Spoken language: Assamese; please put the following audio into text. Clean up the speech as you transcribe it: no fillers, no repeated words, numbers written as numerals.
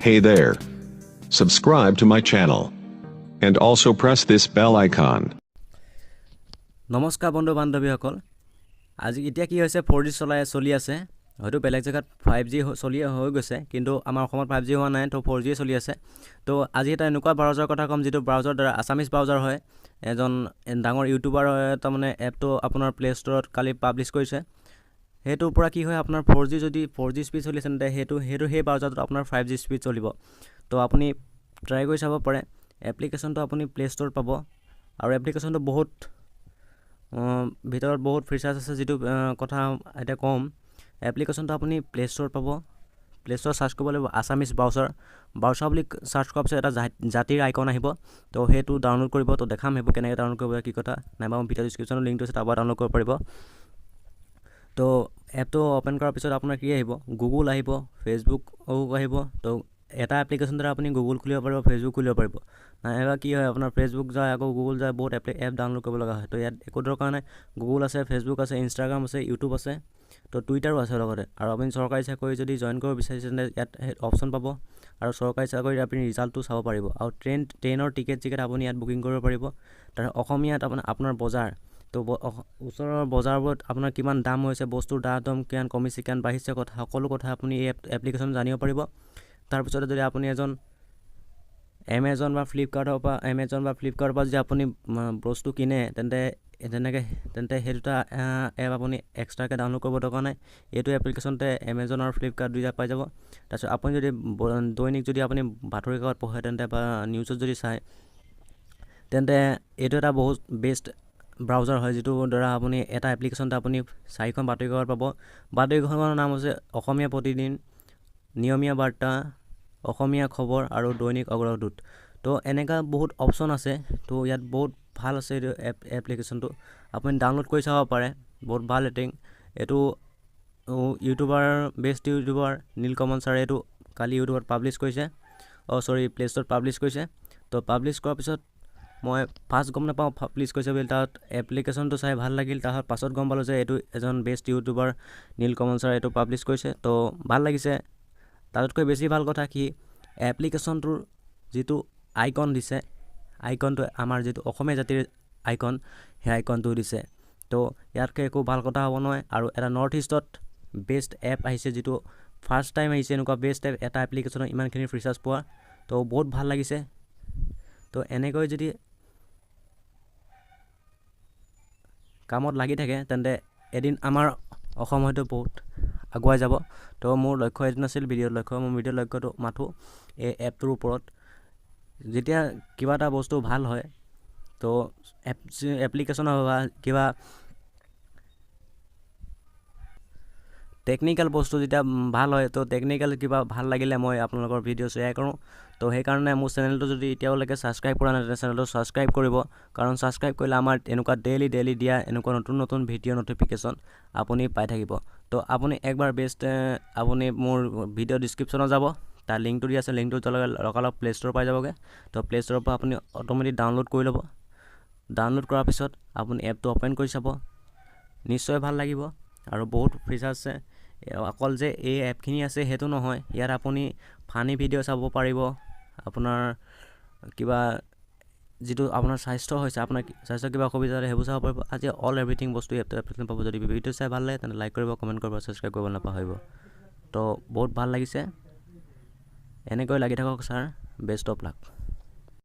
Hey there. Subscribe to my channel. And also press this bell icon. নমস্কাৰ বন্ধু বান্ধৱীসকল আজি এতিয়া কি হৈছে 4G চলি আছে হয়তো বেলেগ জায়গাত 5G চলি হৈ গৈছে কিন্তু আমাৰ অসমত 5G হোৱা নাই তো 4G চলি আছে তো আজি এটা এনেকুৱা ব্ৰাউজাৰ কথা কম যিটো ব্ৰাউজাৰ দ্বাৰা আছামিজ ব্ৰাউজাৰ হয় এজন ডাঙৰ ইউটিউবাৰ তাৰ মানে এপটো আপোনাৰ প্লে ষ্টৰত কালি পাবলিছ কৰিছে হেতুৰ পৰা কি হয় আপোনাৰ 4G যদি 4G স্পীড চলিছে তেন্তে হেতু সেই ব্ৰাউজাৰটোত আপোনাৰ 5G স্পীড চলিব তো আপুনি ট্ৰাই কৰি চাব পাৰে এপ্লিকেশ্যনটো আপুনি প্লে ষ্টৰত পাব আৰু এপ্লিকেশ্যনটো বহুত ভিতৰত বহুত ফিচাৰ্ছ আছে যেটো কথা এটা কম এপ্লিকেশ্যনটো আপুনি প্লে ষ্টৰত পাব প্লে ষ্টৰত সাৰ্চ কৰিব লাগিব আছামিজ ব্ৰাউজাৰ বুলি সাৰ্চ কৰাৰ পিছত এটা জাতিৰ আইকন আহিব তো হেতু ডাউনলোড কৰিব তো দেখাম হেবু কেনেকৈ ডাউনলোড কৰিব কি কথা নাইবা ভিডিও ডেসক্ৰিপচনত লিংকটো আছে তাৰপৰা ডাউনলোড কৰিব পাৰিব তো এপটো ওপেন কৰাৰ পিছত আপোনাৰ কি আহিব গুগল আহিব ফেচবুক আহিব তো এটা এপ্লিকেশ্যন দ্বাৰা আপুনি গুগল খুলিব পাৰিব ফেচবুক খুলিব পাৰিব নাইবা কি হয় আপোনাৰ ফেচবুক যায় আকৌ গুগল যায় বহুত এপ ডাউনলোড কৰিব লগা হয় তো ইয়াত একো দৰকাৰ নাই গুগল আছে ফেচবুক আছে ইনষ্টাগ্ৰাম আছে ইউটিউব আছে তো টুইটাৰো আছে লগতে আৰু আপুনি চৰকাৰী চাকৰি যদি জয়েন কৰিব বিচাৰিছে তেন্তে ইয়াত অপশ্যন পাব আৰু চৰকাৰী চাকৰিৰ আপুনি ৰিজাল্টটো চাব পাৰিব আৰু ট্ৰেইনৰ টিকেট আপুনি ইয়াত বুকিং কৰিব পাৰিব তাৰ অসমীয়াত আপোনাৰ বজাৰ তো ওচৰৰ বজাৰবোৰত আপোনাৰ কিমান দাম হৈছে বস্তুৰ দাম কিমান কমিছে কিমান বাঢ়িছে কথা সকলো কথা আপুনি এই এপ্লিকেশ্যন জানিব পাৰিব তাৰপিছতে যদি আপুনি এজন এমেজন বা ফ্লিপকাৰ্টৰ পৰা যদি আপুনি বস্তু কিনে তেন্তে সেই দুটা এপ আপুনি এক্সট্ৰাকৈ ডাউনলোড কৰিব দৰকাৰ নাই এইটো এপ্লিকেশ্যনতে এমেজন আৰু ফ্লিপকাৰ্ট দুইটা পাই যাব তাৰপিছত আপুনি যদি দৈনিক যদি আপুনি বাতৰি কাকত পঢ়ে তেন্তে বা নিউজত যদি চায় তেন্তে এইটো এটা বহুত বেষ্ট ব্ৰাউজাৰ হয় যিটো দ্বাৰা আপুনি এটা এপ্লিকেশ্যনতে আপুনি 4খন বাতৰি কাকত পাব বাতৰিকাকতৰ নাম হৈছে অসমীয়া প্ৰতিদিন নিয়মীয়া বাৰ্তা অসমীয়া খবৰ আৰু দৈনিক অগ্ৰদূত তো এনেকা বহুত অপশ্যন আছে তো ইয়াত বহুত ভাল আছে এইটো এপ্লিকেশ্যনটো আপুনি ডাউনলোড কৰি চাব পাৰে বহুত ভাল ৰেটিং এইটো বেষ্ট ইউটিউবাৰ নীলকমল ছাৰে এইটো কালি ইউটিউবত পাবলিছ কৰিছে প্লে ষ্টৰত পাবলিছ কৰিছে তো পাবলিছ কৰাৰ পিছত মই ফাৰ্ষ্ট গম নাপাওঁ পাবলিছ কৰিছে বুলি তাত এপ্লিকেশ্যনটো চাই ভাল লাগিল তাৰ পাছত গম পালোঁ যে এইটো এজন বেষ্ট ইউটিউবাৰ নীলকমল ছাৰে এইটো পাবলিছ কৰিছে তো ভাল লাগিছে তাতকৈ বেছি ভাল কথা কি এপ্লিকেশ্যনটোৰ যিটো আইকন দিছে আইকনটো আমাৰ যিটো অসমীয়া জাতিৰ আইকন সেই আইকনটো দিছে তো ইয়াতকৈ একো ভাল কথা হ'ব নহয় আৰু এটা নৰ্থ ইষ্টত বেষ্ট এপ আহিছে যিটো ফাৰ্ষ্ট টাইম আহিছে এনেকুৱা বেষ্ট এপ এটা এপ্লিকেশ্যনত ইমানখিনি ফিচাৰ্ছ পোৱা তো বহুত ভাল লাগিছে তো এনেকৈ যদি কামত লাগি থাকে তেন্তে এদিন আমাৰ অসম হয়তো বহুত আগুৱাই যাব তো মোৰ লক্ষ্য এদিন আছিল ভিডিঅ'ৰ লক্ষ্যটো মাথো এই এপটোৰ ওপৰত যেতিয়া কিবা এটা বস্তু ভাল হয় তো এপ্লিকেশ্যন বা কিবা টেকনিক্যাল বস্তু যেতিয়া ভাল হয় তো টেকনিক্যাল কিবা ভাল লাগিলে মই আপোনালোকৰ ভিডিঅ' শ্বেয়াৰ কৰোঁ তো সেইকাৰণে মোৰ চেনেলটো যদি এতিয়ালৈকে ছাবস্ক্ৰাইব কৰা নাই তেন্তে চেনেলটো ছাবস্ক্ৰাইব কৰিব কাৰণ ছাবস্ক্ৰাইব কৰিলে আমাৰ এনেকুৱা ডেইলি দিয়া এনেকুৱা নতুন ভিডিঅ' নটিফিকেশ্যন আপুনি পাই থাকিব তো আপুনি একবাৰ আপুনি মোৰ ভিডিঅ' ডেসক্ৰিপচনত যাব তাৰ লিংকটো দি আছে লিংকটো লগালগ প্লে ষ্ট'ৰ পাই যাবগৈ তো প্লে ষ্ট'ৰৰ পৰা আপুনি অট'মেটিক ডাউনলোড কৰি ল'ব ডাউনলোড কৰাৰ পিছত আপুনি এপটো অ'পেন কৰি চাব নিশ্চয় ভাল লাগিব আৰু বহুত ফিচাৰ আছে অকল যে এই এপখিনি আছে সেইটো নহয় ইয়াত আপুনি ফানি ভিডিঅ' চাব পাৰিব আপোনাৰ কিবা যিটো আপোনাৰ স্বাস্থ্য হৈছে আপোনাৰ স্বাস্থ্য কিবা অসুবিধা হ'লে সেইবোৰ চাব পাৰিব আজি এভৰিথিং বস্তু এপ্লিকেশ্যন পাব যদি ভিডিঅ' চাই ভাল লাগে তেন্তে লাইক কৰিব কমেণ্ট কৰিব ছাবস্ক্ৰাইব কৰিব নাপাহৰিব তো বহুত ভাল লাগিছে এনেকৈ লাগি থাকক ছাৰ বেষ্ট অফ লাক